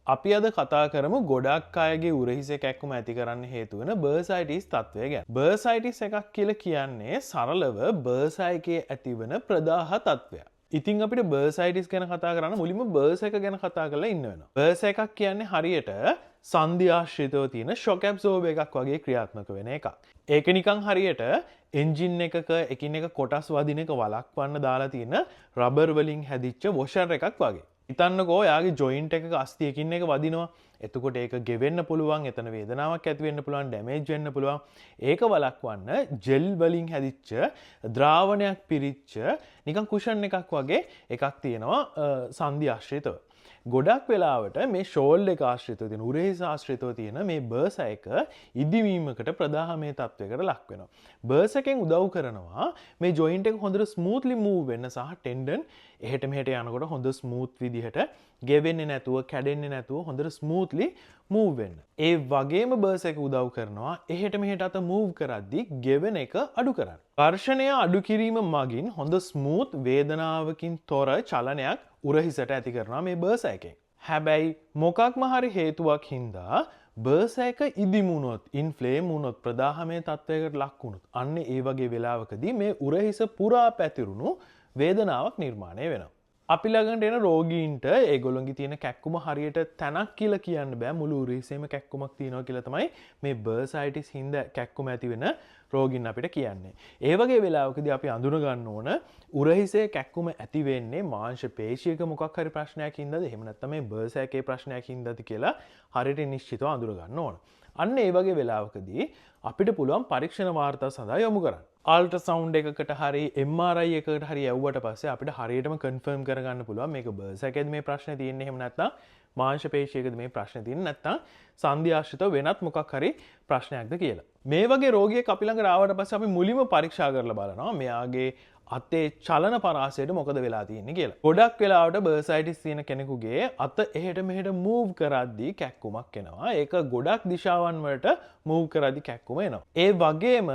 අපි අද කතා කරමු ගොඩක් අයගේ උරහිසේ කැක්කුම ඇති කරන්න හේතු වෙන බර්සයිටිස් තත්ත්වය ගැන. බර්සයිටිස් එකක් කියලා කියන්නේ සරලව බර්සයිකේ ඇතිවන ප්‍රදාහ තත්ත්වයක්. ඉතින් අපිට බර්සයිටිස් ගැන කතා කරන්න මුලින්ම බර්ස් එක ගැන කතා කරලා ඉන්න වෙනවා. බර්ස් එකක් කියන්නේ හරියට සංධි ආශ්‍රිතව තියෙන ෂොක් ඇබ්සෝබර් එකක් වගේ ක්‍රියාත්මක වෙන එකක්. ඒක නිකන් හරියට එන්ජින් එකක එකින් එක කොටස් වදින එක වළක්වන්න දාලා තියෙන රබර් වලින් හැදිච්ච වොෂර් එකක් වගේ. හිතන්නකෝ යාගේ ජොයින්ට් එකක අස්තියකින් එක වදිනවා. එතකොට ඒක ගෙවෙන්න පුළුවන්, එතන වේදනාවක් ඇති වෙන්න පුළුවන්, ඩැමේජ් වෙන්න පුළුවන්. ඒක වළක්වන්න ජෙල් වලින් හැදිච්ච ද්‍රාවණයක් පිරිච්ච නිකන් කුෂන් එකක් වගේ එකක් තියෙනවා සංධි ආශ්‍රිතව. ගොඩක් වෙලාවට මේ ෂෝල්ඩර් එක ආශ්‍රිතව තියෙන උරහිස ආශ්‍රිතව තියෙන මේ බර්ස් එක ඉදිවීමකට ප්‍රදාහමය තත්වයකට ලක් වෙනවා. බර්ස් එකෙන් උදව් කරනවා මේ ජොයින්ට් එක හොඳට ස්මූත්ලි මූව් වෙන්න සහ ටෙන්ඩන් එහෙට මෙහෙට යනකොට හොඳ ස්මූත් විදිහට ගෙවෙන්නේ නැතුව කැඩෙන්නේ නැතුව හොඳට ස්මූත්ලි මූව් වෙන්න. ඒ වගේම බර්ස් එක උදව් කරනවා එහෙට මෙහෙට අත මූව් කරද්දී ගෙවෙන එක අඩු කරන්න. ඝර්ෂණය අඩු කිරීම මගින් හොඳ ස්මූත් වේදනාවකින් තොර චලනයක් උරහිසට ඇති කරනවා මේ බර්ස් එකෙන්. හැබැයි මොකක්ම හරි හේතුවක් හින්දා බර්ස් එක ඉදිමුණොත්, ඉන්ෆ්ලේම් වුණොත්, ප්‍රදාහමය තත්වයකට ලක් වුණොත් අන්න ඒ වගේ වෙලාවකදී මේ උරහිස පුරා පැතිරුණු වේදනාවක් නිර්මාණය වෙනවා. අපි ළඟට එන රෝගීන්ට ඒගොල්ලන්ගේ තියෙන කැක්කුම හරියට තැනක් කියලා කියන්න බෑ. මුළු උරහිසෙම කැක්කුමක් තියෙනවා කියලා තමයි මේ බර්සයිටිස් හින්දා කැක්කුම ඇති වෙන රෝගීන් අපිට කියන්නේ. ඒ වගේ වෙලාවකදී අපි අඳුන ගන්න ඕන උරහිසේ කැක්කුම ඇති වෙන්නේ මාංශ පේශියක මොකක් හරි ප්‍රශ්නයක් හින්දාද එහෙම නැත්නම් මේ බර්ස් එකේ ප්‍රශ්නයක් හින්දාද කියලා හරියට නිශ්චිතව අඳුර ගන්න ඕන. අන්න ඒ වගේ වෙලාවකදී අපිට පුළුවන් පරීක්ෂණ වාර්තා සඳහා යොමු කරන්න. අල්ට්‍රාසවුන්ඩ් එකකට හරි MRI එකකට හරි යවුවට පස්සේ අපිට හරියටම කන්ෆර්ම් කරගන්න පුළුවන් මේක බර්ස් එකේද මේ ප්‍රශ්නේ තියෙන්නේ එහෙම නැත්නම් මාංශ පේශියකද මේ ප්‍රශ්නේ තියෙන්නේ නැත්නම් සංධි ආශ්‍රිතව වෙනත් මොකක් හරි ප්‍රශ්නයක්ද කියලා. මේ වගේ රෝගියෙක් අපි ළඟට ආවට පස්සේ අපි මුලින්ම පරීක්ෂා කරලා බලනවා මෙයාගේ අතේ චලන පරාසයට මොකද වෙලා තියෙන්නේ කියලා. ගොඩක් වෙලාවට බර්සයිටිස් තියෙන කෙනෙකුගේ අත එහෙට මෙහෙට මූව් කරද්දී කැක්කුමක් එනවා. ඒක ගොඩක් දිශාවන් වලට මූව් කරද්දී කැක්කුම එනවා. ඒ වගේම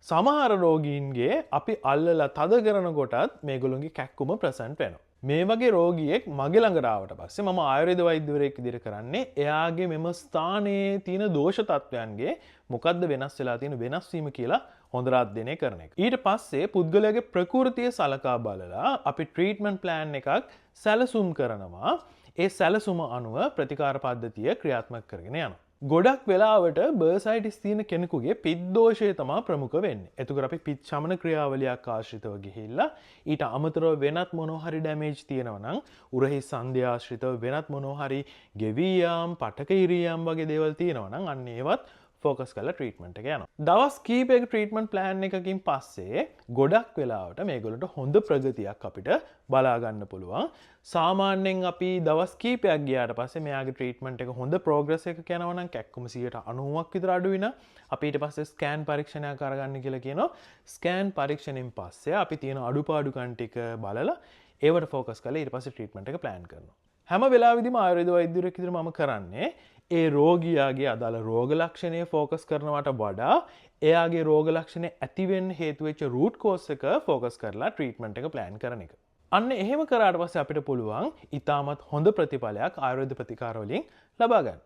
සමහර රෝගීන්ගේ අපි අල්ලලා තද කරනකොටත් මේගොල්ලන්ගේ කැක්කුම ප්‍රසන්ට් වෙනවා. මේ වගේ රෝගියෙක් මගේ ළඟට ආවට පස්සේ මම ආයුර්වේද වෛද්‍යවරයෙක් විදිහට කරන්නේ එයාගේ මෙම ස්ථානයේ තියෙන දෝෂ තත්වයන්ගේ මොකද්ද වෙනස් වෙලා තියෙන වෙනස් වීම කියලා හොඳට අධ්‍යයනය කරන එක. ඊට පස්සේ පුද්ගලයාගේ ප්‍රകൃතිය සලකා බලලා අපි ට්‍රීට්මන්ට් ප්ලෑන් එකක් සැලසුම් කරනවා. ඒ සැලසුම අනුව ප්‍රතිකාර පද්ධතිය ක්‍රියාත්මක කරගෙන යනවා. ගොඩක් වෙලාවට බර්සයිටිස් තියෙන කෙනෙකුගේ පිත් දෝෂය තමයි ප්‍රමුඛ වෙන්නේ. එතකොට අපි පිත් ශමන ක්‍රියාවලියක් ආශ්‍රිතව ගිහිල්ලා ඊට අමතරව වෙනත් මොනවා හරි ඩැමේජ් තියෙනවා නම් උරහිස් සංධි ආශ්‍රිතව වෙනත් මොනවා හරි ගෙවී යාම්, පටක ඉරියම් වගේ දේවල් තියෙනවා නම් අන්න ඒවත් ෆෝකස් කරලා ට්‍රීට්මන්ට් එක යනවා. දවස් කීපයක ට්‍රීට්මන්ට් ප්ලෑන් එකකින් පස්සේ ගොඩක් වෙලාවට මේගොල්ලන්ට හොඳ ප්‍රගතියක් අපිට බලා ගන්න පුළුවන්. සාමාන්‍යයෙන් අපි දවස් කීපයක් ගියාට පස්සේ මෙයාගේ ට්‍රීට්මන්ට් එක හොඳ ප්‍රෝග්‍රස් එකක යනවා නම් කැක්කුම 90%ක් විතර අඩු වෙනවා. අපි ඊට පස්සේ ස්කෑන් පරීක්ෂණයක් අරගන්න කියලා කියනවා. ස්කෑන් පරීක්ෂණයෙන් පස්සේ අපි තියෙන අඩුපාඩුකම් ටික බලලා ඒවට ෆෝකස් කරලා ඊට පස්සේ ට්‍රීට්මන්ට් එක ප්ලෑන් කරනවා. හැම වෙලාවෙදිම ආයුර්වේද වෛද්‍යවරයෙක් විදිහට මම කරන්නේ ඒ රෝගියාගේ අදාළ රෝග ලක්ෂණය ෆෝකස් කරනවට වඩා එයාගේ රෝග ලක්ෂණ ඇති වෙන්න හේතු වෙච්ච රූට් කෝස් එක ෆෝකස් කරලා ට්‍රීට්මන්ට් එක ප්ලෑන් කරන එක. අන්න එහෙම කරාට පස්සේ අපිට පුළුවන් ඉතාමත් හොඳ ප්‍රතිඵලයක් ආයුර්වේද ප්‍රතිකාර වලින් ලබා ගන්න.